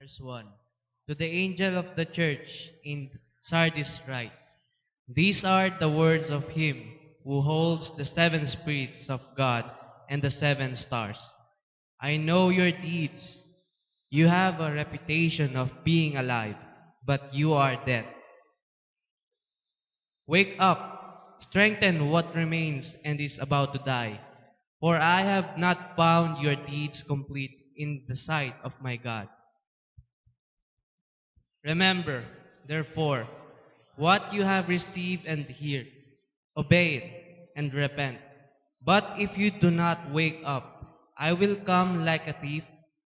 Verse 1. To the angel of the church in Sardis write, These are the words of him who holds the seven spirits of God and the seven stars. I know your deeds. You have a reputation of being alive, but you are dead. Wake up, strengthen what remains and is about to die. For I have not found your deeds complete in the sight of my God. Remember, therefore, what you have received and heard, obey it and repent. But if you do not wake up, I will come like a thief,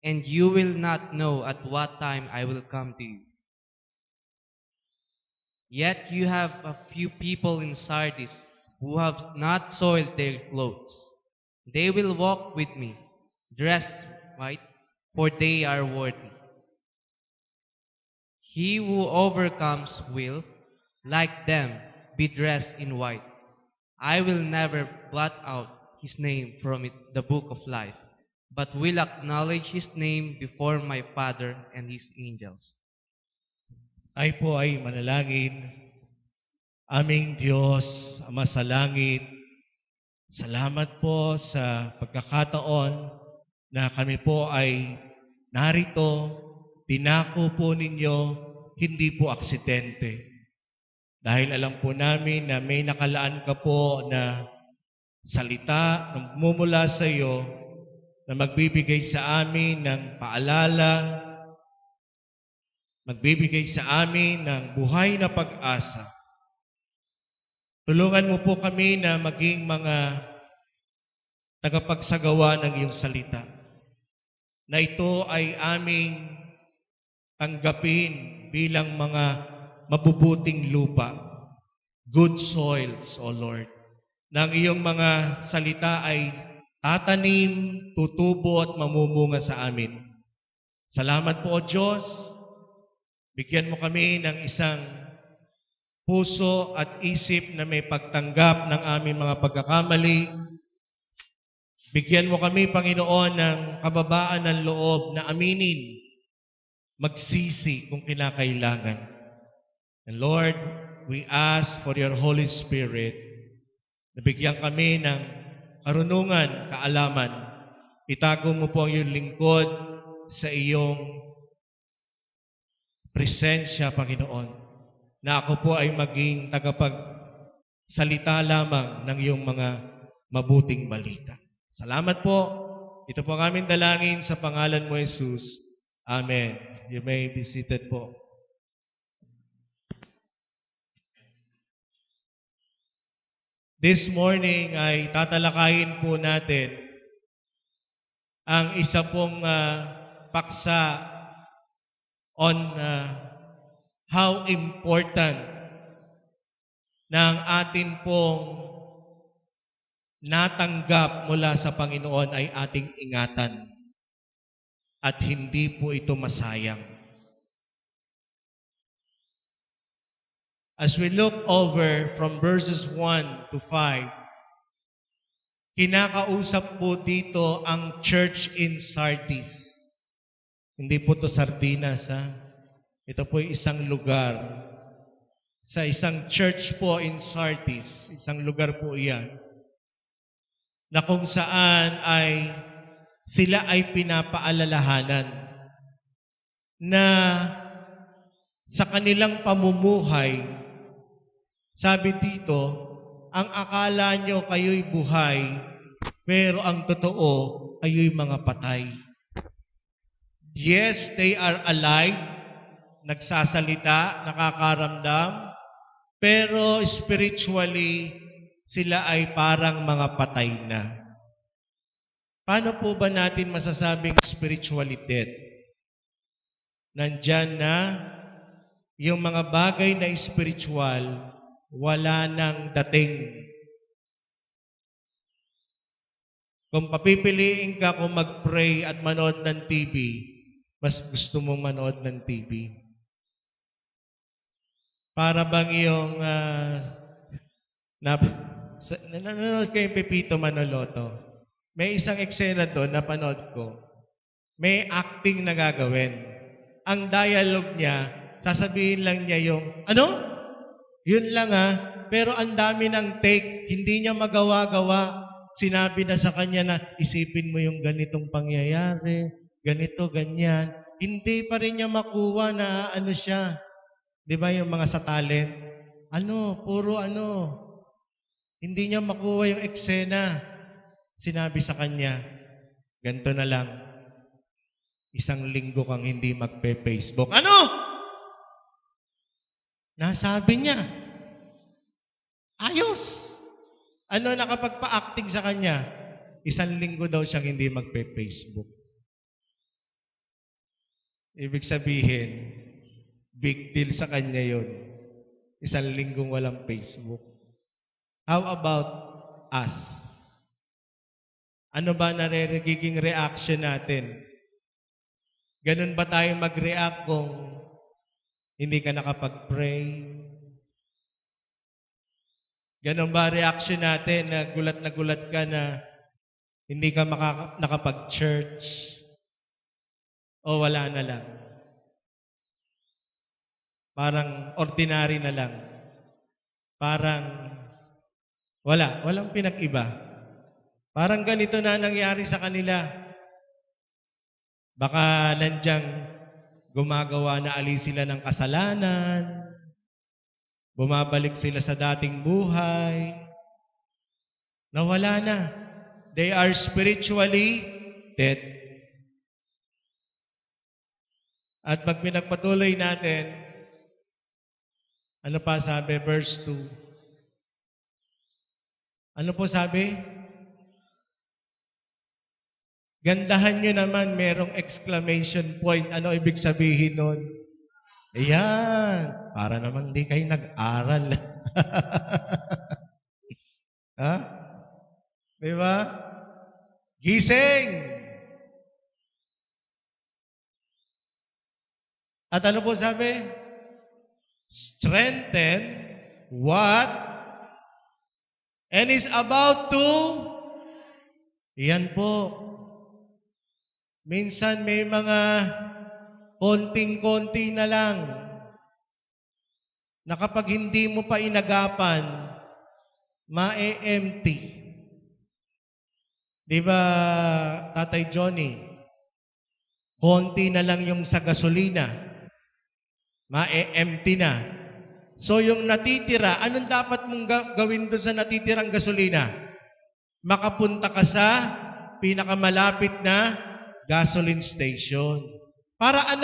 and you will not know at what time I will come to you. Yet you have a few people in Sardis who have not soiled their clothes. They will walk with me, dressed white, for they are worthy. He who overcomes will, like them, be dressed in white. I will never blot out his name from the book of life, but will acknowledge his name before my Father and his angels. Tayo po ay manalangin. Aming Diyos, Ama sa langit, salamat po sa pagkakataon na kami po ay narito. Tinako po ninyo, hindi po aksidente. Dahil alam po namin na may nakalaan ka po na salita na mumula sa iyo na magbibigay sa amin ng paalala, magbibigay sa amin ng buhay na pag-asa. Tulungan mo po kami na maging mga tagapagsagawa ng iyong salita, na ito ay aming tanggapin bilang mga mabubuting lupa, good soils, O Lord. Nang iyong mga salita ay tatanim, tutubo at mamumunga sa amin. Salamat po, O Diyos. Bigyan mo kami ng isang puso at isip na may pagtanggap ng aming mga pagkakamali. Bigyan mo kami, Panginoon, ng kababaan ng loob na aminin, magsisi kung kinakailangan. And Lord, we ask for your Holy Spirit na bigyan kami ng karunungan, kaalaman. Itago mo po ang iyong lingkod sa iyong presensya, Panginoon, na ako po ay maging tagapagsalita lamang ng iyong mga mabuting balita. Salamat po. Ito po ang aming dalangin sa pangalan mo, Jesus. Amen. You may be seated po. This morning ay tatalakayin po natin ang isa pong paksa on how important na ang atin pong natanggap mula sa Panginoon ay ating ingatan at hindi po ito masayang. As we look over from verses 1 to 5, kinakausap po dito ang church in Sardis. Hindi po ito sardinas, ha? Ito po isang lugar. Sa isang church po in Sardis, isang lugar po iyan, na kung saan ay sila ay pinapaalalahanan na sa kanilang pamumuhay, sabi dito, ang akala nyo kayo'y buhay, pero ang totoo, kayo'y mga patay. Yes, they are alive, nagsasalita, nakakaramdam, pero spiritually, sila ay parang mga patay na. Paano po ba natin masasabing spiritually dead? Nandyan na yung mga bagay na spiritual, wala nang dating. Kung papipiliin ka kung mag-pray at manood ng TV, mas gusto mong manood ng TV. Para bang yung nanonood kayo Pepito Manaloto. May isang eksena doon na panood ko. May acting na gagawin. ang dialogue niya, sasabihin lang niya yung, ano? Yun lang pero ang dami ng take, hindi niya magawa-gawa. Sinabi na sa kanya na, isipin mo yung ganitong pangyayari, ganito, ganyan. Hindi pa rin niya makuha na ano siya. Di ba yung mga sa talent? Puro Hindi niya makuha yung eksena. Sinabi sa kanya, ganito na lang, 1 linggo kang hindi magpe-Facebook. Nasabi niya. Ayos. Nakapagpa-acting sa kanya? 1 linggo daw siyang hindi magpe-Facebook. Ibig sabihin, big deal sa kanya yun. 1 linggong walang Facebook. How about us? Ano ba nagiging reaction natin? Ganun ba tayo mag-react kung hindi ka nakapag-pray? Ganun ba reaction natin na gulat ka na hindi ka nakapag-church? O wala na lang? Parang ordinary na lang. Parang walang pinag-iba. Parang ganito na nangyari sa kanila. Baka nandiyan gumagawa na ali sila ng kasalanan, bumabalik sila sa dating buhay, nawala na. They are spiritually dead. At pag pinagpatuloy natin, ano pa sabi? Verse 2. Ano po sabi? Gandahan nyo naman, merong exclamation point. Ano ibig sabihin nun? Ayan. Para naman di kayo nag-aral. Ha? Diba? Gising! At ano po sabi? Strengthen what? And is about to? Yan po. Minsan may mga konting-konti na lang na kapag hindi mo pa inagapan, ma-empty. Di ba, Tatay Johnny? Konti na lang yung sa gasolina, ma-empty na. So yung natitira, anong dapat mong gawin doon sa natitirang gasolina? Makapunta ka sa pinakamalapit na gasoline station. Para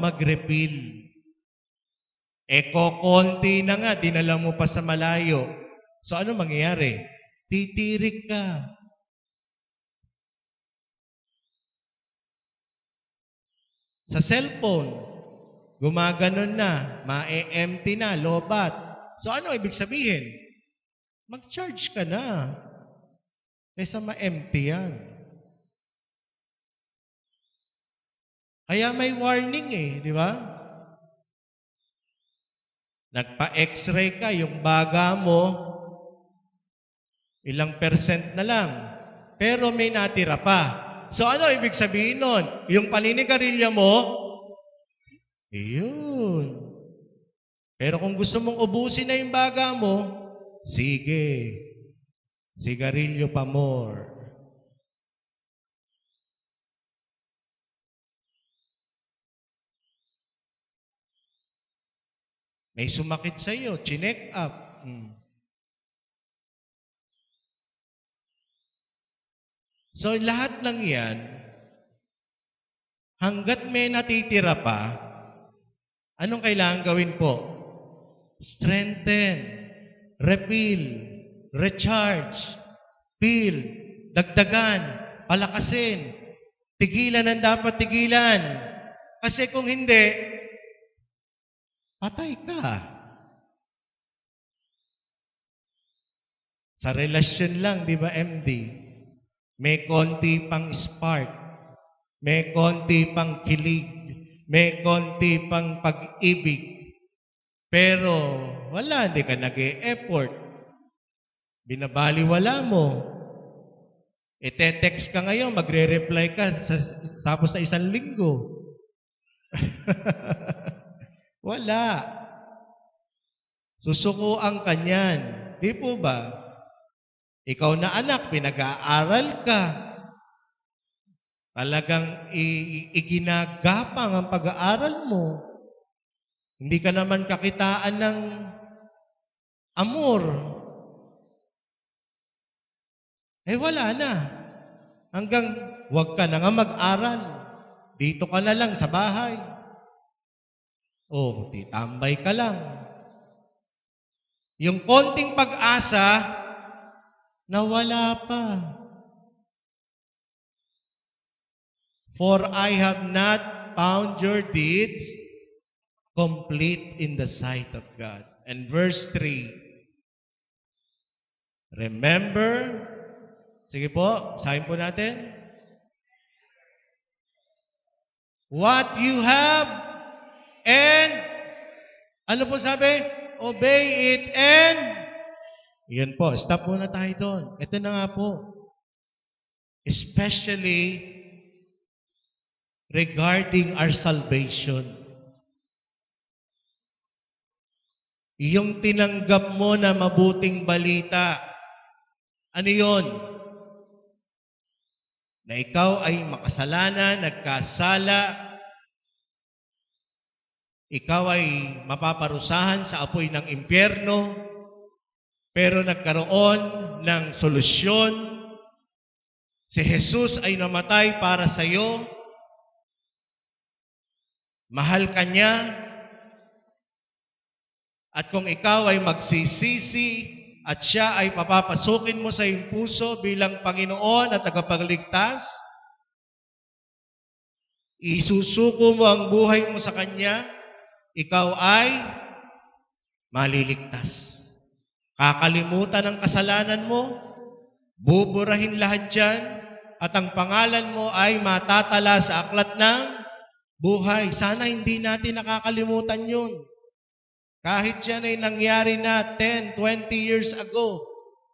mag-refill. Konti na nga, dinala mo pa sa malayo. So ano mangyayari? Titirik ka. Sa cellphone, gumaganon na, ma-empty na, lobat. So ano ibig sabihin? Mag-charge ka na. Kaysa ma-empty yan. Kaya may warning di ba? Nagpa-x-ray ka, yung baga mo, ilang % na lang. Pero may natira pa. So ano ibig sabihin nun? Yung paninigarilya mo, iyon. Pero kung gusto mong ubusin na yung baga mo, sige. Sigarilyo pa more. May sumakit sa iyo, chinek up. So lahat ng yan, hanggat may natitira pa, anong kailangan gawin po? Strengthen, refill, recharge, fill, dagdagan, palakasin, tigilan ang dapat tigilan. Kasi kung hindi, patay ka. Sa relasyon lang, di ba, MD? May konti pang spark. May konti pang kilig. May konti pang pag-ibig. Pero, wala, di ka nag-e-effort. Binabaliwala mo. Te-text ka ngayon, magre-reply ka tapos sa 1 linggo. Wala. Susukuan ka niyan. Di po ba? Ikaw na anak, pinag-aaral ka. Talagang iginagapang ang pag-aaral mo. Hindi ka naman kakitaan ng amor. Wala na. Hanggang wag ka na nga mag-aral. Dito ka na lang sa bahay. Titambay ka lang. Yung konting pag-asa, nawala pa. For I have not found your deeds complete in the sight of God. And verse 3. Remember, sige po, sabihin po natin. What you have and, ano po sabi? Obey it and, yun po, stop muna tayo doon. Ito na nga po. Especially regarding our salvation. Yung tinanggap mo na mabuting balita, ano yun? Na ikaw ay makasalanan, nagkasala, ikaw ay mapaparusahan sa apoy ng impyerno, pero nagkaroon ng solusyon. Si Jesus ay namatay para sa iyo. Mahal ka niya. At kung ikaw ay magsisisi at siya ay papapasukin mo sa iyong puso bilang Panginoon at tagapagligtas, isusuko mo ang buhay mo sa Kanya, ikaw ay maliligtas. Kakalimutan ang kasalanan mo, buburahin lahat dyan, at ang pangalan mo ay matatala sa aklat ng buhay. Sana hindi natin nakakalimutan yun. Kahit yan ay nangyari na 10, 20 years ago.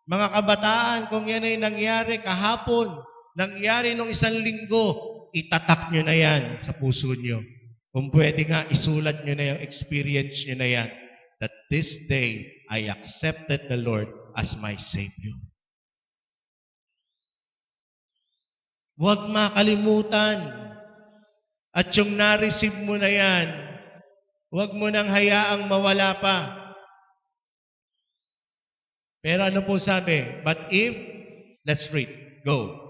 Mga kabataan, kung yan ay nangyari kahapon, nangyari nung 1 linggo, itatak nyo na yan sa puso nyo. Kung pwede nga, isulat nyo na yung experience nyo na yan. That this day, I accepted the Lord as my Savior. Huwag makalimutan. At yung na-receive mo na yan, huwag mo nang hayaang mawala pa. Pero ano po sabi? But if, let's read. Go.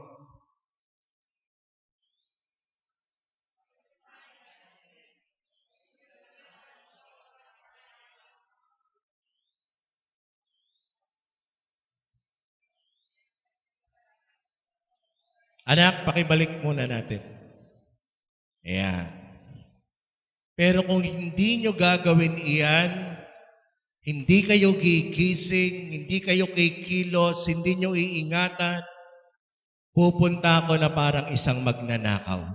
Anak, pakibalik muna natin. Ayan. Pero kung hindi nyo gagawin iyan, hindi kayo gigising, hindi kayo kikilos, hindi nyo iingatan, pupunta ako na parang isang magnanakaw.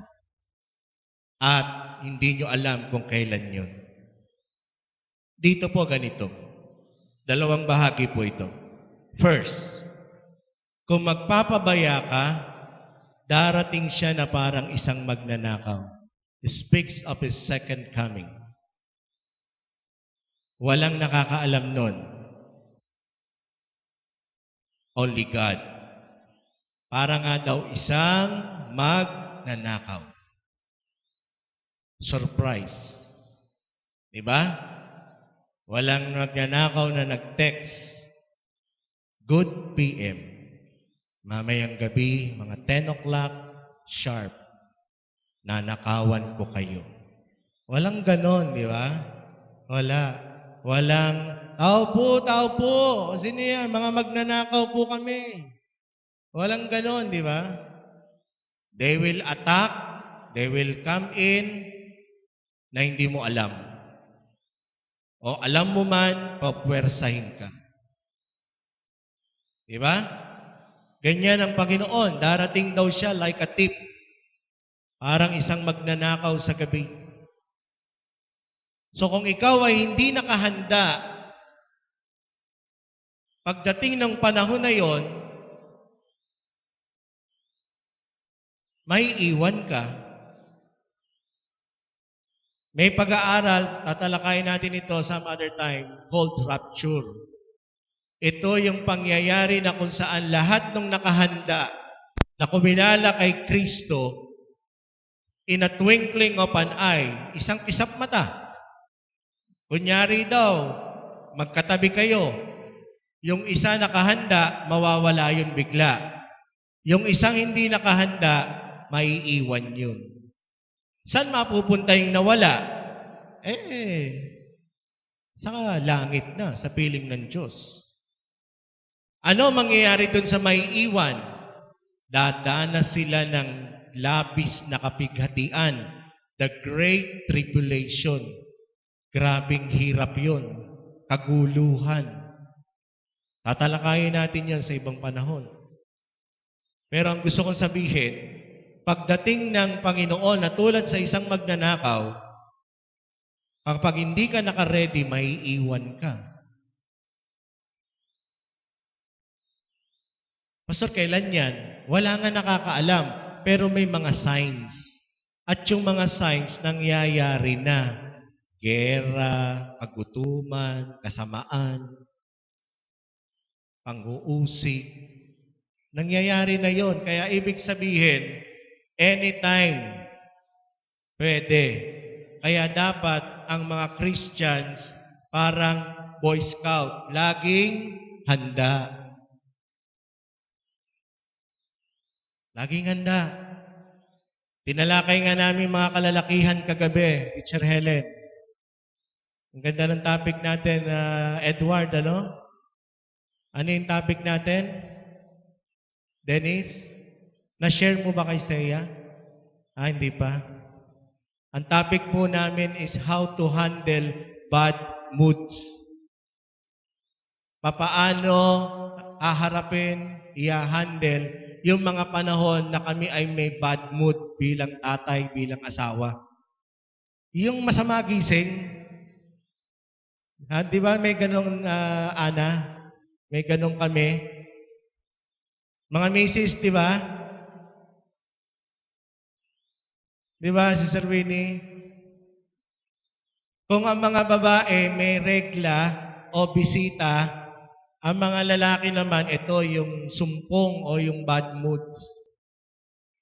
At hindi nyo alam kung kailan yun. Dito po ganito. Dalawang bahagi po ito. First, kung magpapabaya ka, darating siya na parang isang magnanakaw. It speaks of His second coming. Walang nakakaalam nun. Only God. Para nga daw isang magnanakaw. Surprise. Diba? Walang magnanakaw na nag-text. Good PM. Mamayang gabi, mga 10 o'clock, sharp. Nanakawan ko kayo. Walang ganon, di ba? Wala. Walang, tao po. Sino yan? Mga magnanakaw po kami. Walang ganon, di ba? They will attack, they will come in, na hindi mo alam. O alam mo man, papwersahin ka. Di ba? Ganyan ang Panginoon. Darating daw siya like a thief. Parang isang magnanakaw sa gabi. So kung ikaw ay hindi nakahanda, pagdating ng panahon na yon, may iwan ka. May pag-aaral, tatalakayin natin ito some other time, called rapture. Ito yung pangyayari na kung saan lahat ng nakahanda na kumilala kay Kristo in a twinkling of an eye, isang kisap mata. Kunyari daw, magkatabi kayo. Yung isa nakahanda, mawawala yun bigla. Yung isang hindi nakahanda, maiiwan yun. Saan mapupunta yung nawala? Sa langit na, sa piling ng Diyos. Ano mangyayari dun sa maiiwan? Dadana sila ng labis na kapighatian. The Great Tribulation. Grabing hirap yun. Kaguluhan. Tatalakayin natin yan sa ibang panahon. Pero ang gusto kong sabihin, pagdating ng Panginoon na tulad sa isang magnanakaw, kapag hindi ka naka-ready, maiiwan ka. Pastor, kailan yan? Wala nga nakakaalam, pero may mga signs. At yung mga signs nangyayari na. Gera, kagutuman, kasamaan, pang-uusig. Nangyayari na yon. Kaya ibig sabihin, anytime, pwede. Kaya dapat ang mga Christians parang Boy Scout, laging handa. Laging handa. Tinalakay nga namin mga kalalakihan kagabi, Teacher Helen. Ang ganda ng topic natin, Edward, ano? Ano yung topic natin? Dennis? Na-share mo ba kay Seya? Hindi pa. Ang topic po namin is how to handle bad moods. Papaano haharapin, i-handle yung mga panahon na kami ay may bad mood bilang tatay, bilang asawa. Yung masama gising, di ba may ganong Ana? May ganong kami? Mga misis, di ba? Di ba, si Sir Winnie? Kung ang mga babae may regla o bisita, ang mga lalaki naman, ito yung sumpong o yung bad moods.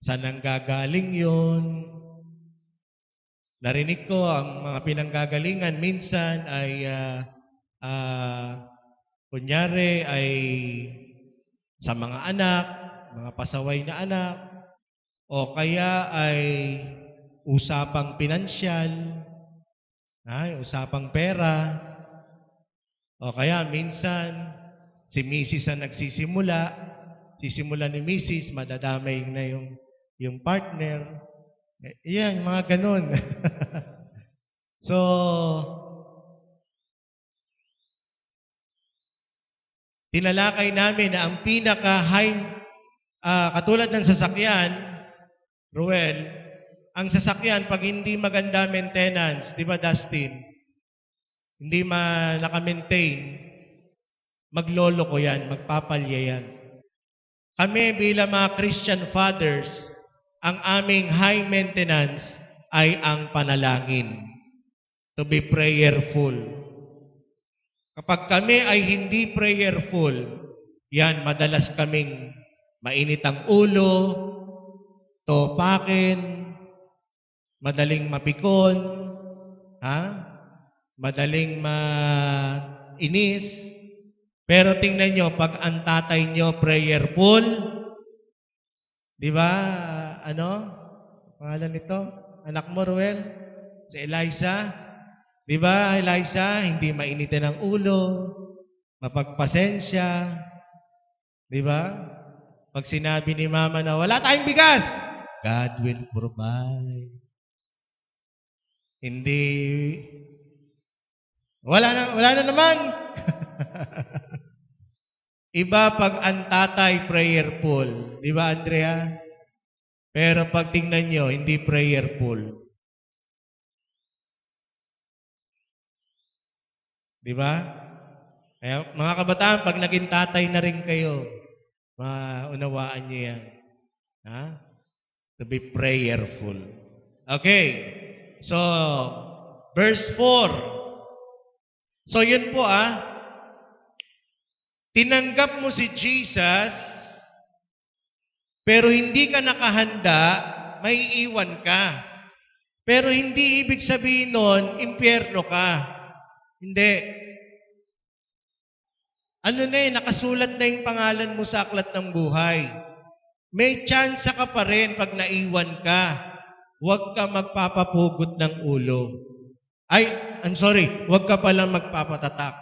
Saan ang gagaling yun? Narinig ko ang mga pinanggagalingan minsan ay kunyari ay sa mga anak, mga pasaway na anak, o kaya ay usapang pinansyal, usapang pera, o kaya minsan si Mrs. ang sisimula ni Mrs., madadamay na yung partner. Yan, mga ganun. So, tinalakay namin na ang pinaka-high, katulad ng sasakyan, Ruel, ang sasakyan, pag hindi maganda maintenance, di ba Dustin? Hindi naka-maintain, maglolo ko yan, magpapalya yan. Kami bilang mga Christian fathers, ang aming high maintenance ay ang panalangin. To be prayerful. Kapag kami ay hindi prayerful, yan, madalas kaming mainit ang ulo, topakin, madaling mapikon, madaling mainis. Pero tingnan nyo, pag ang tatay nyo prayerful, di ba, pangalan nito? Anak mo, Ruel? Si Eliza? Di ba, Eliza? Hindi mainitin ang ulo, mapagpasensya. Di ba? Pag sinabi ni Mama na, wala tayong bigas, God will provide. Hindi, wala na naman. Iba pag ang tatay prayerful. Di ba, Andrea? Pero pag tingnan nyo, hindi prayerful. Di ba? Kaya, mga kabataan, pag naging tatay na rin kayo, maunawaan nyo yan. To be prayerful. Okay. So, Verse 4. So yun po tinanggap mo si Jesus, pero hindi ka nakahanda, may iwan ka. Pero hindi ibig sabihin nun, impyerno ka. Hindi. Nakasulat na yung pangalan mo sa aklat ng buhay. May chance ka pa rin pag naiwan ka. Huwag ka magpapapugot ng ulo. Huwag ka palang magpapatatak.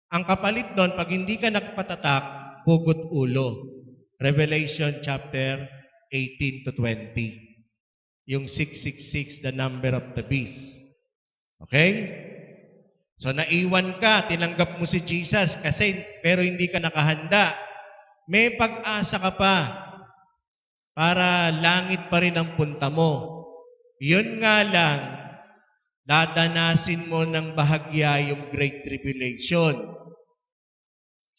Ang kapalit doon, pag hindi ka nagpatatak, pugot ulo. Revelation chapter 18 to 20. Yung 666, the number of the beast. Okay? So naiwan ka, tinanggap mo si Jesus pero hindi ka nakahanda. May pag-asa ka pa para langit pa rin ang punta mo. Yun nga lang, dadanasin mo ng bahagya yung Great Tribulation.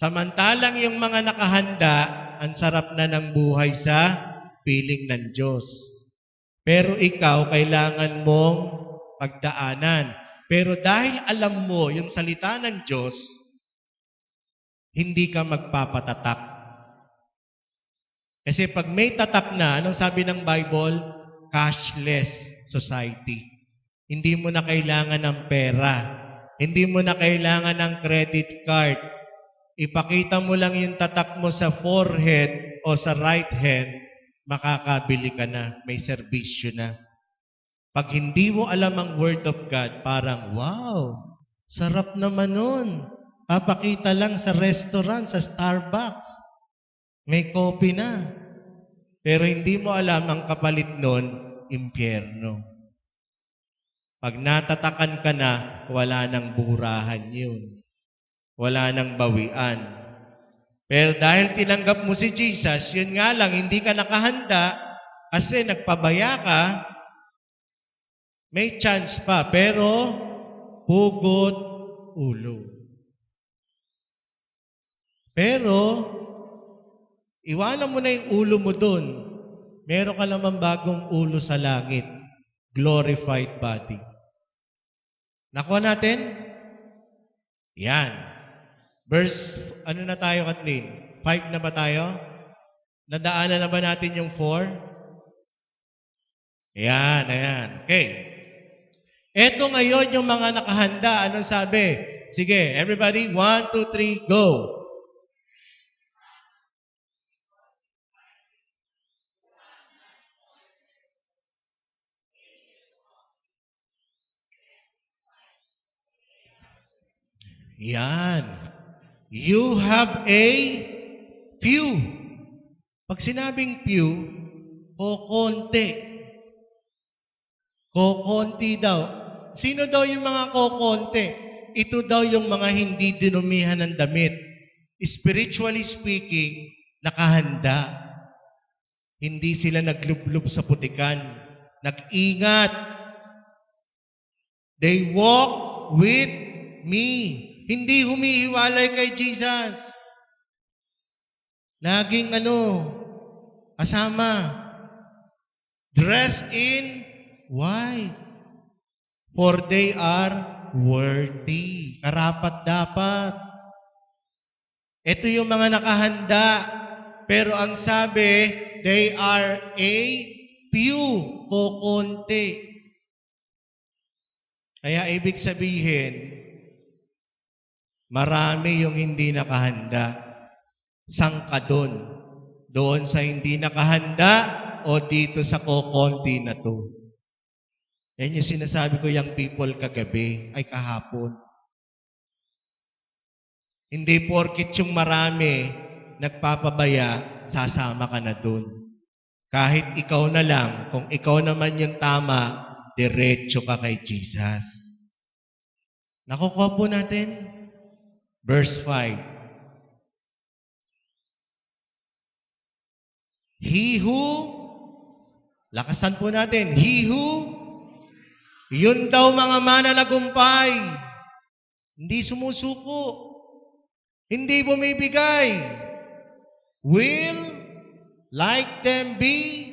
Samantalang yung mga nakahanda, ang sarap na ng buhay sa piling ng Diyos. Pero ikaw, kailangan mong pagdaanan. Pero dahil alam mo yung salita ng Diyos, hindi ka magpapatatak. Kasi pag may tatak na, anong sabi ng Bible? Cashless society. Hindi mo na kailangan ng pera. Hindi mo na kailangan ng credit card. Ipakita mo lang yung tatak mo sa forehead o sa right hand, makakabili ka na, may serbisyo na. Pag hindi mo alam ang Word of God, parang, wow, sarap naman nun. Papakita lang sa restaurant, sa Starbucks. May coffee na. Pero hindi mo alam ang kapalit nun, impyerno. Pag natatakan ka na, wala nang burahan yun. Wala nang bawian. Pero dahil tinanggap mo si Jesus, yun nga lang, hindi ka nakahanda kasi nagpabaya ka, may chance pa, pero pugot ulo. Pero, iwanan mo na yung ulo mo dun. Meron ka naman bagong ulo sa langit. Glorified body. Nakuha natin? Yan. Verse, na tayo, Kathleen? 5 na ba tayo? Nadaanan na ba natin yung 4? Ayan. Okay. Eto ngayon yung mga nakahanda. Anong sabi? Sige, everybody, 1, 2, 3, go! Yan. You have a few. Pag sinabing few, kokonti. Kokonti daw. Sino daw yung mga kokonti? Ito daw yung mga hindi dinumihan ng damit. Spiritually speaking, nakahanda. Hindi sila naglublob sa putikan. Nag-ingat. They walk with me. Hindi humihiwalay kay Jesus. Laging kasama. Dressed in white. For they are worthy. Karapat dapat. Ito yung mga nakahanda. Pero ang sabi, they are a few. Kokonti. Kaya ibig sabihin, marami yung hindi nakahanda. Saan ka doon? Doon sa hindi nakahanda o dito sa kokonti na to? Yan yung sinasabi ko yung people kagabi, ay kahapon. Hindi porkit yung marami nagpapabaya, sasama ka na doon. Kahit ikaw na lang, kung ikaw naman yung tama, diretso ka kay Jesus. Nakukuha po natin? Verse 5. He who, lakasan po natin, he who, yun daw mga mananagumpay, hindi sumusuko, hindi bumibigay, will, like them be,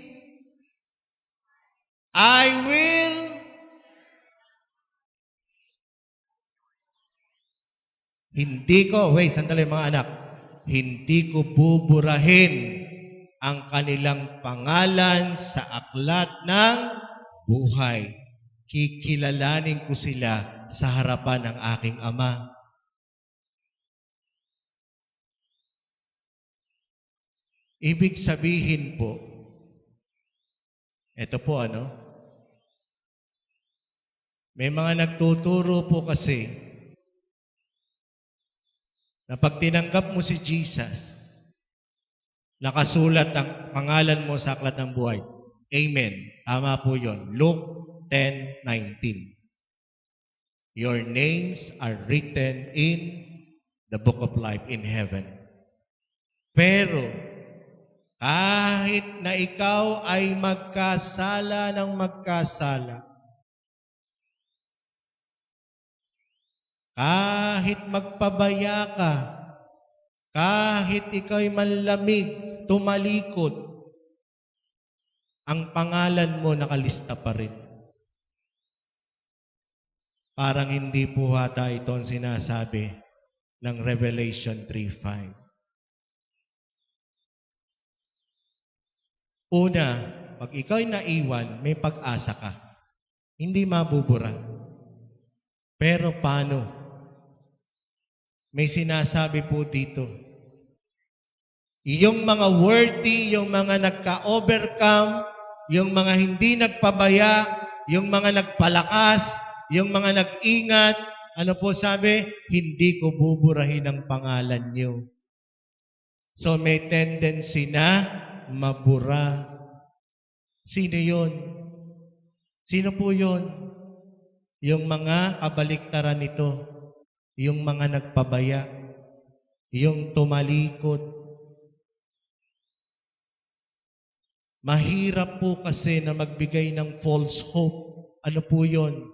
I will, Sandali mga anak. Hindi ko buburahin ang kanilang pangalan sa aklat ng buhay. Kikilalanin ko sila sa harapan ng aking Ama. Ibig sabihin po, ito po may mga nagtuturo po kasi na pag tinanggap mo si Jesus, nakasulat ang pangalan mo sa aklat ng buhay. Amen. Tama po yun. Luke 10:19. Your names are written in the book of life in heaven. Pero, kahit na ikaw ay magkasala ng magkasala, kahit magpabaya ka, kahit ikaw'y manlamig, tumalikod, ang pangalan mo nakalista pa rin. Parang hindi po hata ito ang sinasabi ng Revelation 3:5. Una, pag ikaw'y naiwan, may pag-asa ka. Hindi mabubura. Pero paano? May sinasabi po dito. Yung mga worthy, yung mga nagka-overcome, yung mga hindi nagpabaya, yung mga nagpalakas, yung mga nag-ingat, ano po sabi? Hindi ko buburahin ang pangalan niyo. So may tendency na mabura. Sino yun? Sino po yun? Yung mga kabaliktaran nito. Yung mga nagpabaya. Yung tumalikod. Mahirap po kasi na magbigay ng false hope. Ano po yun?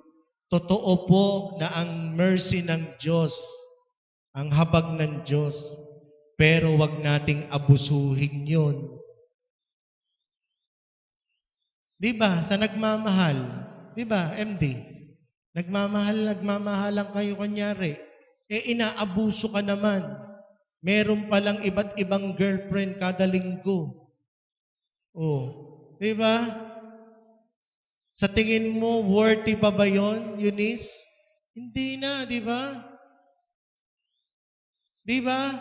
Totoo po na ang mercy ng Diyos, ang habag ng Diyos, pero wag nating abusuhin yun. Diba? Sa nagmamahal. Diba, MD? Nagmamahalan kayo kunyari. Inaabuso ka naman. Meron palang iba't ibang girlfriend kada linggo. Diba? Sa tingin mo, worthy pa ba yun, Eunice? Hindi na, di ba? Di ba?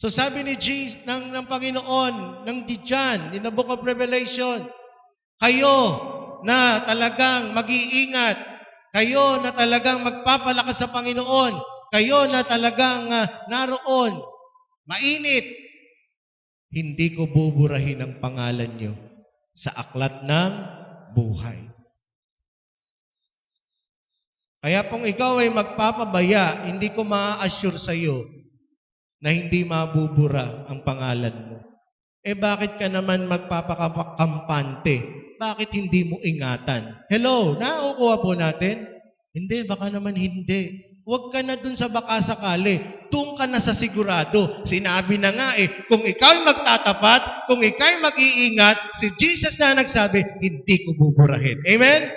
So sabi ni Jesus, ng Panginoon, ng John, in the book of Revelation, kayo na talagang mag-iingat, kayo na talagang magpapalakas sa Panginoon, kayo na talagang naroon, mainit, hindi ko buburahin ang pangalan nyo sa aklat ng buhay. Kaya kung ikaw ay magpapabaya, hindi ko ma-assure sa iyo na hindi mabubura ang pangalan mo. Bakit ka naman magpapakampante? Bakit hindi mo ingatan? Hello, nakukuha po natin? Hindi, baka naman hindi. Huwag ka na dun sa baka sakali. Doon ka na sa sigurado. Sinabi na nga kung ikaw magtatapat, kung ikaw mag-iingat, si Jesus na nagsabi, hindi ko buburahin. Amen?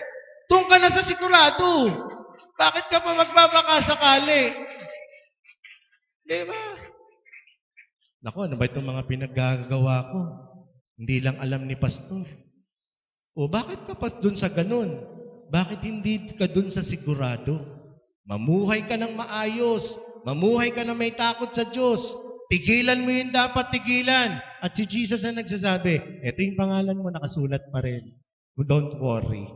Doon ka na sa sigurado. Bakit ka pa magbabaka sakali? Diba? Naku, ano ba itong mga pinaggagawa ko? Hindi lang alam ni pastor. Bakit ka pa dun sa ganun? Bakit hindi ka dun sa sigurado? Mamuhay ka ng maayos. Mamuhay ka na may takot sa Diyos. Tigilan mo yung dapat tigilan. At si Jesus ang nagsasabi, ito yung pangalan mo, nakasulat pa rin. Don't worry.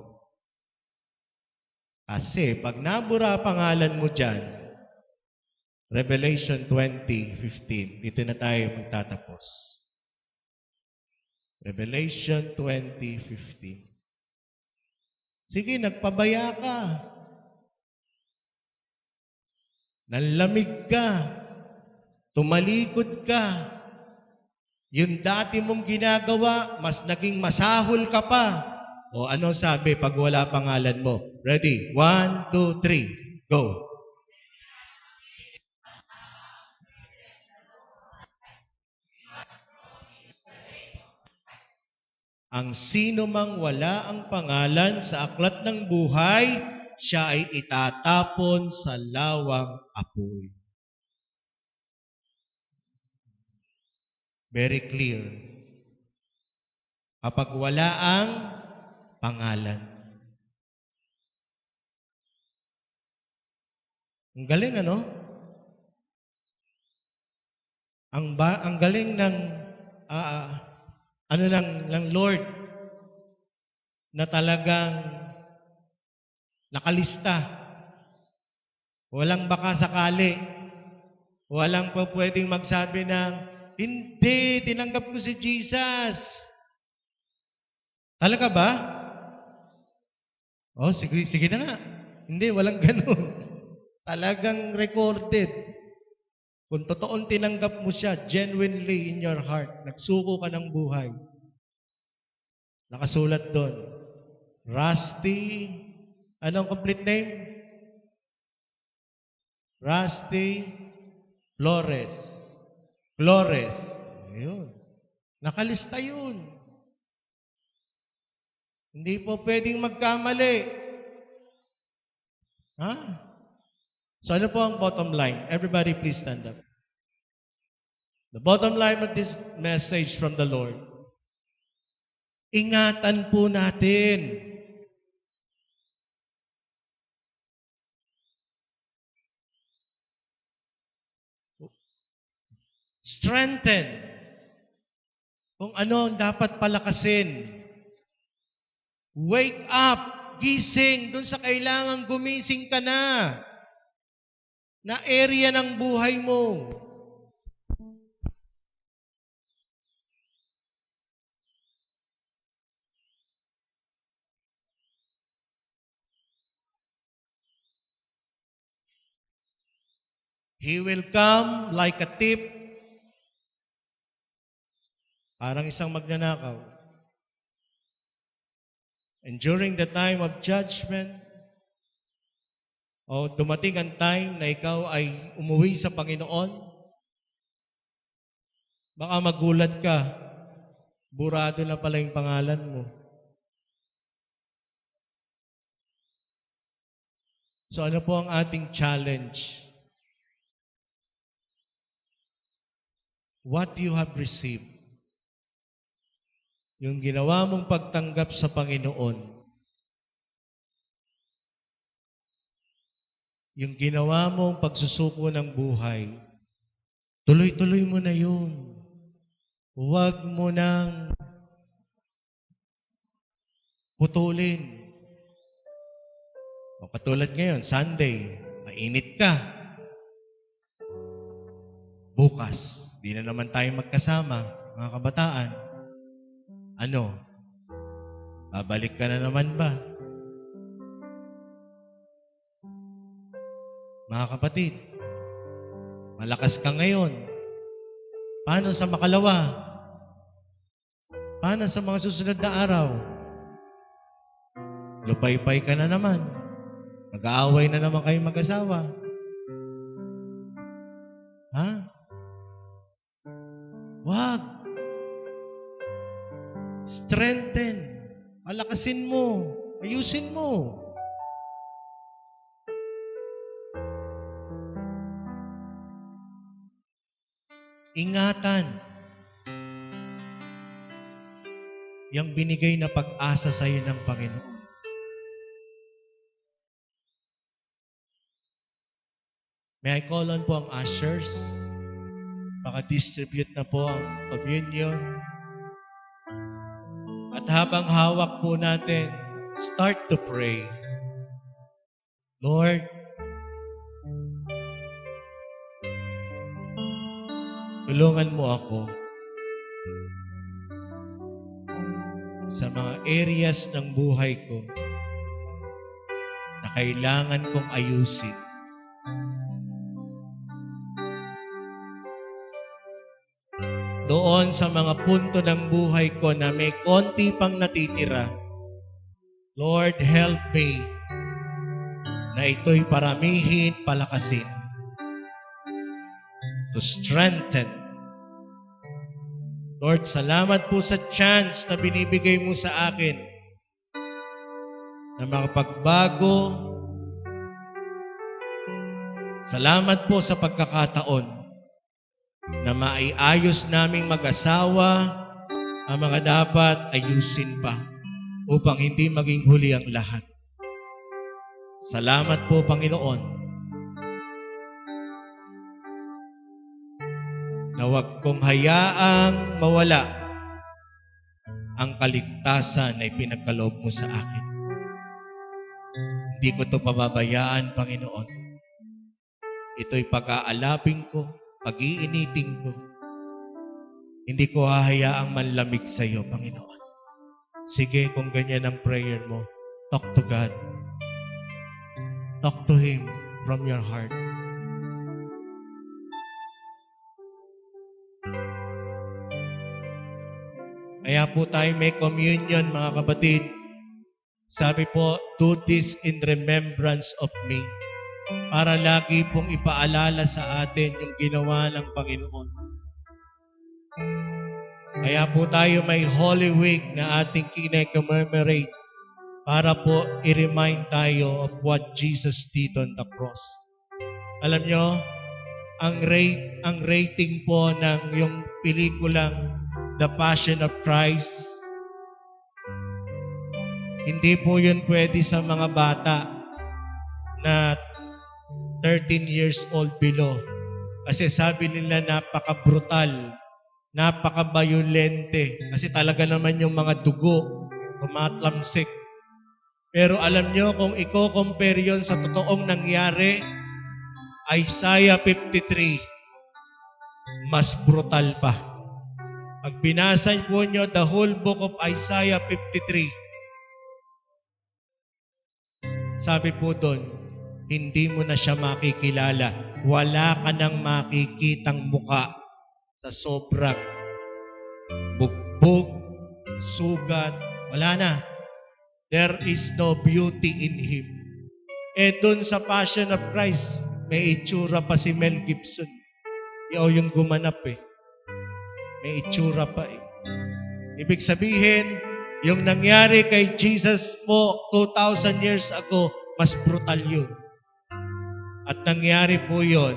Kasi pag nabura pangalan mo dyan, Revelation 20:15, dito na tayo magtatapos. Revelation 20:15. Sige, nagpabaya ka. Nanlamig ka. Tumalikod ka. Yung dati mong ginagawa, mas naging masahol ka pa. O ano sabi pag wala pangalan mo? Ready? 1, 2, 3. Go. Ang sino mang wala ang pangalan sa aklat ng buhay, siya ay itatapon sa lawang apoy. Very clear. Kapag wala ang pangalan. Ang galing, ano? Ang galing ng ng Lord na talagang nakalista. Walang baka sakali. Walang pa pwedeng magsabi ng, hindi, tinanggap ko si Jesus. Talaga ba? Oh, sige na nga. Hindi, walang ganun. Talagang recorded. Kung totoong tinanggap mo siya, genuinely in your heart, nagsuko ka ng buhay. Nakasulat doon, Rusty, anong complete name? Rusty Flores. Flores. Ayun. Nakalista yun. Hindi po pwedeng magkamali. Ha? So ano po ang bottom line? Everybody please stand up. The bottom line of this message from the Lord. Ingatan po natin. Strengthen. Kung ano ang dapat palakasin. Wake up. Gising. Doon sa kailangan gumising ka na. Na area ng buhay mo. He will come like a thief. Parang isang magnanakaw. And during the time of judgment, o dumating ang time na ikaw ay umuwi sa Panginoon, baka magulat ka, burado na pala yung pangalan mo. So ano po ang ating challenge? What you have received. Yung ginawa mong pagtanggap sa Panginoon. Yung ginawa mong pagsusuko ng buhay. Tuloy-tuloy mo na yun. Huwag mo nang putulin. O katulad ngayon, Sunday, mainit ka. Bukas, di na naman tayo magkasama, mga kabataan. Ano? Babalik ka na naman ba? Mga kapatid, malakas ka ngayon. Paano sa makalawa? Paano sa mga susunod na araw? Lupay-pay ka na naman. Mag-aaway na naman kayo mag-asawa. Ha? Wag. Strengthen. Palakasin mo. Ayusin mo. Ingatan. Yang binigay na pag-asa sa iyo ng Panginoon. May I call on po ang ushers? Paka-distribute na po ang communion. At habang hawak po natin, start to pray. Lord, tulungan mo ako sa mga areas ng buhay ko na kailangan kong ayusin. Doon sa mga punto ng buhay ko na may konti pang natitira, Lord, help me na ito'y paramihin, palakasin, to strengthen. Lord, salamat po sa chance na binibigay mo sa akin na makapagbago Salamat po sa pagkakataon na maiayos naming mag-asawa ang mga dapat ayusin pa upang hindi maging huli ang lahat. Salamat po, Panginoon, na huwag kong hayaang mawala ang kaligtasan na ipinagkaloob mo sa akin. Hindi ko ito pababayaan, Panginoon. Ito'y pag-aalapin ko, pag-iinitin ko. Hindi ko hahayaang manlamig sa iyo, Panginoon. Sige, kung ganyan ang prayer mo, talk to God. Talk to Him from your heart. Kaya po tayo may communion, mga kapatid. Sabi po, do this in remembrance of me. Para lagi pong ipaalala sa atin yung ginawa ng Panginoon. Kaya po tayo may Holy Week na ating kine-commemorate para po i-remind tayo of what Jesus did on the cross. Alam nyo, ang rating po ng yung pelikulang The Passion of Christ, hindi po yun pwede sa mga bata na 13 years old below. Kasi sabi nila napaka-brutal, napaka-violente. Kasi talaga naman yung mga dugo, tumatlamsik. Pero alam nyo, kung i-compare yun sa totoong nangyari, Isaiah 53, mas brutal pa. Pag binasa po nyo the whole book of Isaiah 53, sabi po doon, hindi mo na siya makikilala. Wala ka nang makikitang muka sa sobrang bugbog, sugat. Wala na. There is no beauty in Him. Doon sa Passion of Christ, may itsura pa si Mel Gibson. Yung gumanap May itsura pa Ibig sabihin, yung nangyari kay Jesus po 2,000 years ago, mas brutal yun. At nangyari po yun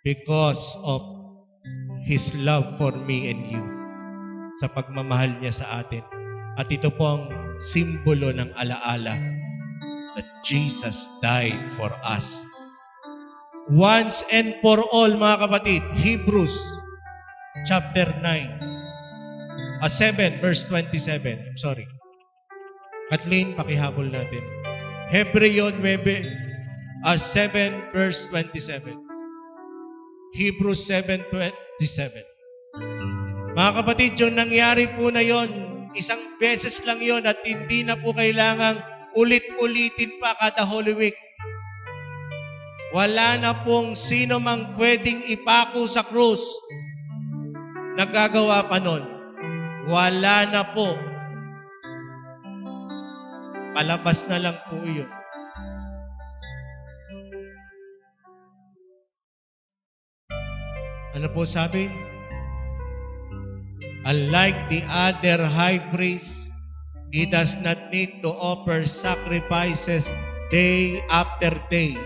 because of His love for me and you. Sa pagmamahal niya sa atin. At ito po ang simbolo ng alaala that Jesus died for us. Once and for all, mga kapatid, Hebrews chapter 7, verse 27. I'm sorry. Kathleen, pakihabol natin. Hebreo 7, verse 27. Hebrews 7:27. Mga kapatid, yung nangyari po na yon, isang beses lang yon at hindi na po kailangang ulit-ulitin pa kada Holy Week. Wala na pong sino mang pwedeng ipako sa krus. Nagagawa pa nun. Wala na po. Palabas na lang po yun. Ano po sabi? Unlike the other high priests, he does not need to offer sacrifices day after day,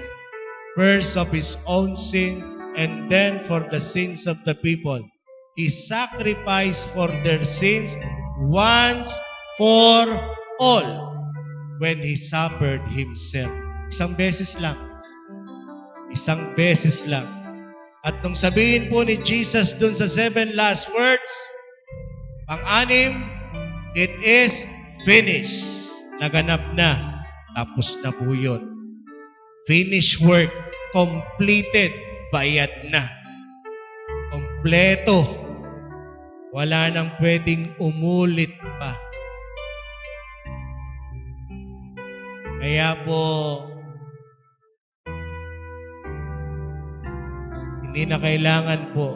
first of his own sin and then for the sins of the people. He sacrificed for their sins once for all when he suffered himself. Isang beses lang. Isang beses lang. At nung sabihin po ni Jesus dun sa 7 last words, pang-anim, it is finished. Naganap na. Tapos na po yun. Finished work. Completed. Bayad na. Kompleto. Wala nang pwedeng umulit pa. Kaya po, hindi na kailangan po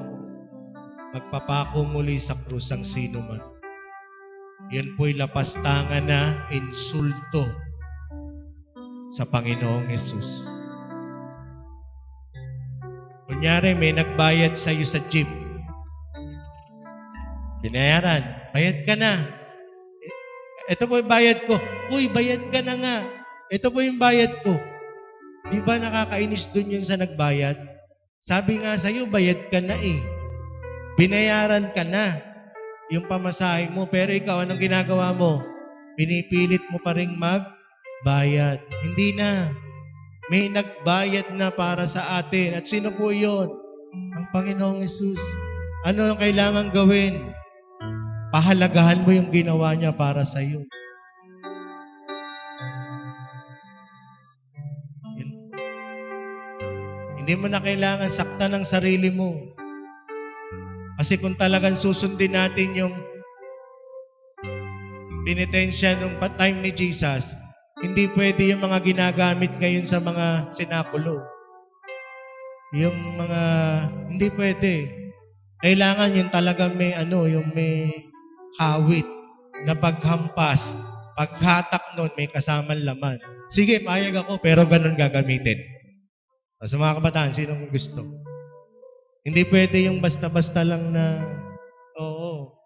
magpapako muli sa krus ang sino man. Yun po'y lapastangan na insulto sa Panginoong Yesus. Kunyari, may nagbayad sa iyo sa jeep. Binayaran. Bayad ka na. Ito po yung bayad ko. Uy, bayad ka na nga. Ito po yung bayad ko. Di ba nakakainis dun yung sa nagbayad? Sabi nga sa'yo, bayad ka na eh. Binayaran ka na yung pamasahe mo. Pero ikaw, anong ginagawa mo? Pinipilit mo pa rin magbayad. Hindi na. May nagbayad na para sa atin. At sino po yun? Ang Panginoong Hesus. Ano ang kailangan gawin? Pahalagahan mo yung ginawa niya para sa iyo. Hindi mo na kailangan saktan ng sarili mo. Kasi kung talagang susundin natin yung penitensya nung time ni Jesus, hindi pwede yung mga ginagamit ngayon sa mga sinakulo. Yung mga, hindi pwede. Kailangan yung talagang may yung may hawit na paghampas, paghatak nun, may kasamang laman. Sige, payag ako, pero ganun gagamitin. Sa mga kabataan, sinong gusto? Hindi pwede yung basta-basta lang na, oo.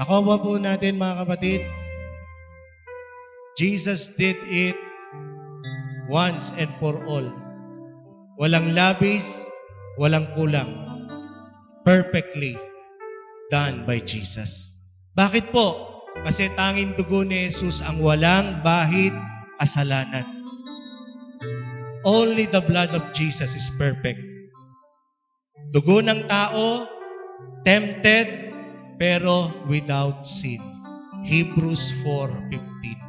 Nakuha po natin, mga kapatid. Jesus did it once and for all. Walang labis, walang kulang. Perfectly done by Jesus. Bakit po? Kasi tanging dugo ni Jesus ang walang bahid kasalanan. Only the blood of Jesus is perfect. Dugo ng tao, tempted, pero without sin. Hebrews 4:15.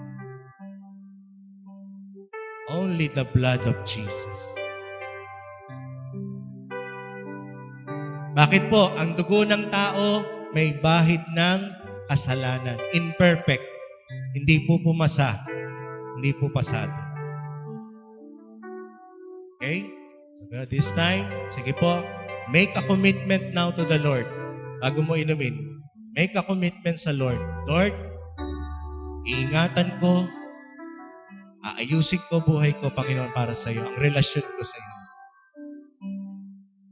Only the blood of Jesus. Bakit po? Ang dugo ng tao may bahid ng kasalanan. Imperfect. Hindi po pumasa. Hindi po pasado. Okay? So, this time, sige po, make a commitment now to the Lord. Bago mo inumin, make a commitment sa Lord. Lord, iingatan ko, aayusin ko buhay ko, Panginoon, para sa iyo. Ang relasyon ko sa iyo.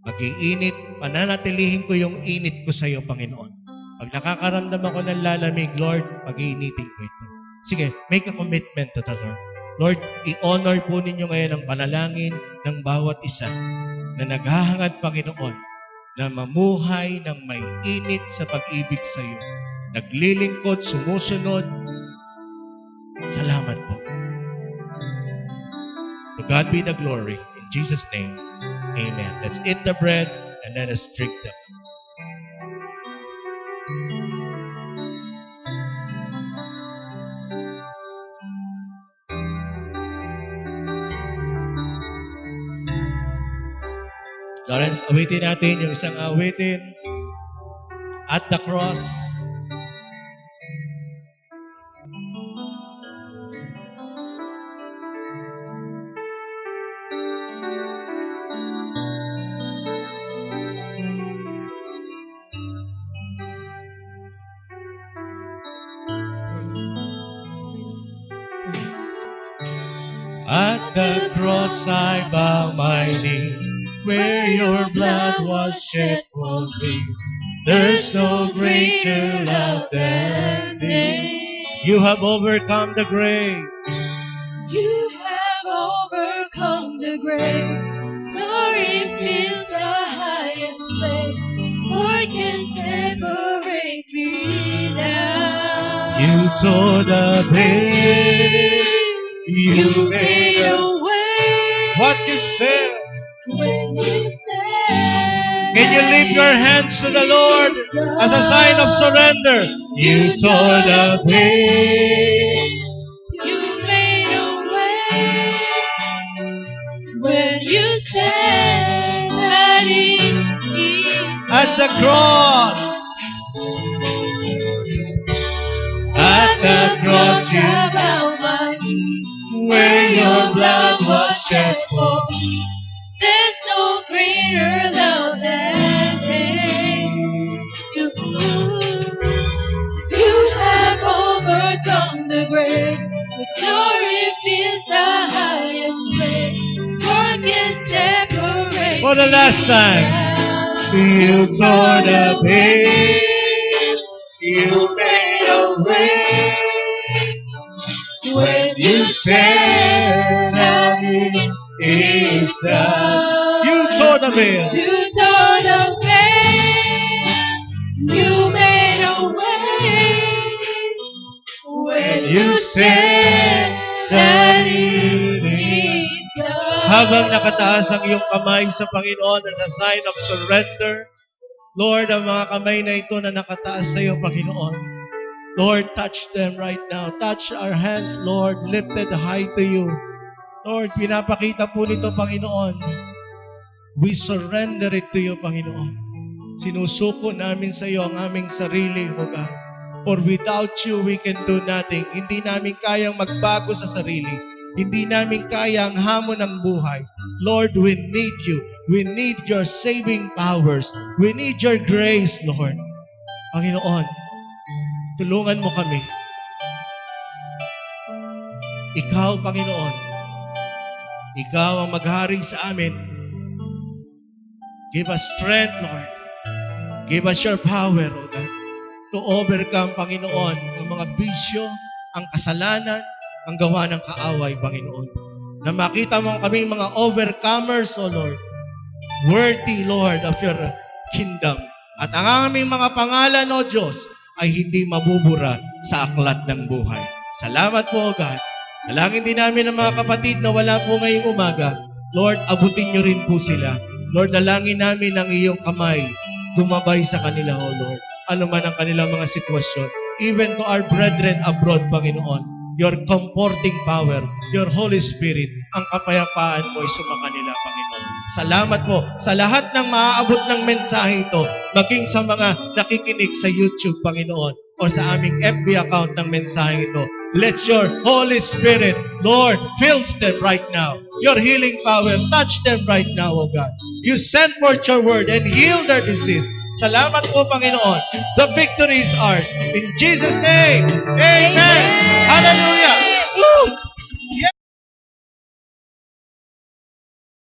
Mag-iinit, pananatilihin ko yung init ko sa iyo, Panginoon. Pag nakakaramdam ako ng lalamig, Lord, pag-iinitin ko ito. Sige, make a commitment to the Lord. Lord, i-honor po ninyo ngayon ang panalangin ng bawat isa na naghahangad, Panginoon, na mamuhay ng may init sa pag-ibig sa iyo. Naglilingkod, sumusunod. Salamat po. To God be the glory. In Jesus' name, amen. Let's eat the bread and let us drink the cup. Lawrence, awitin natin yung isang awitin. At the cross. At the cross I bow my knee, where your blood was shed for me. There's no greater love than this. You have overcome the grave. You have overcome the grave. Glory fills the highest place. What can separate me now? You tore the veil. You made a way. What you said. When you said, Can you lift your hands to the Lord as a sign of surrender? You tore the veil. you made a way. When you said that it is At the cross. At the cross you about my knee, where your blood was shed for me. There's no greater love than this. You have overcome the grave. The glory fills the highest place. What can separate For the last time. now? You tore the veil. You made a way. you said that it is done. You tore the veil. You tore the veil. You made a way when you said that it is done. Habang nakataas ang iyong kamay sa Panginoon as a sign of surrender, Lord, ang mga kamay na ito na nakataas sa iyo, Panginoon, Lord, touch them right now. Touch our hands, Lord, lifted high to you. Lord, pinapakita po nito, Panginoon. We surrender it to you, Panginoon. Sinusuko namin sa iyo ang aming sarili, O God. For without you, we can do nothing. Hindi namin kayang magbago sa sarili. Hindi namin kaya ang hamon ng buhay. Lord, we need you. We need your saving powers. We need your grace, Lord. Panginoon, tulungan mo kami. Ikaw, Panginoon, ikaw ang maghari sa amin. Give us strength, Lord. Give us your power, O God, to overcome, Panginoon, ang mga bisyo, ang kasalanan, ang gawa ng kaaway, Panginoon. Na makita mo kaming mga overcomers, O Lord. Worthy, Lord, of your kingdom. At ang aming mga pangalan, O Diyos, ay hindi mabubura sa aklat ng buhay. Salamat po, O God. Dalangin din namin ang mga kapatid na wala po ngayong umaga. Lord, abutin niyo rin po sila. Lord, dalangin namin ang iyong kamay. Gumabay sa kanila, O Lord. Ano man ang kanilang mga sitwasyon. Even to our brethren abroad, Panginoon. Your comforting power, your Holy Spirit, ang kapayapaan mo ay sumakanila, Panginoon. Salamat po sa lahat ng maaabot ng mensahe ito, maging sa mga nakikinig sa YouTube, Panginoon, o sa aming FB account ng mensahe ito. Let your Holy Spirit, Lord, fills them right now. Your healing power, touch them right now, O God. You send forth your word and heal their disease. Salamat po, Panginoon. The victory is ours. In Jesus' name, Amen.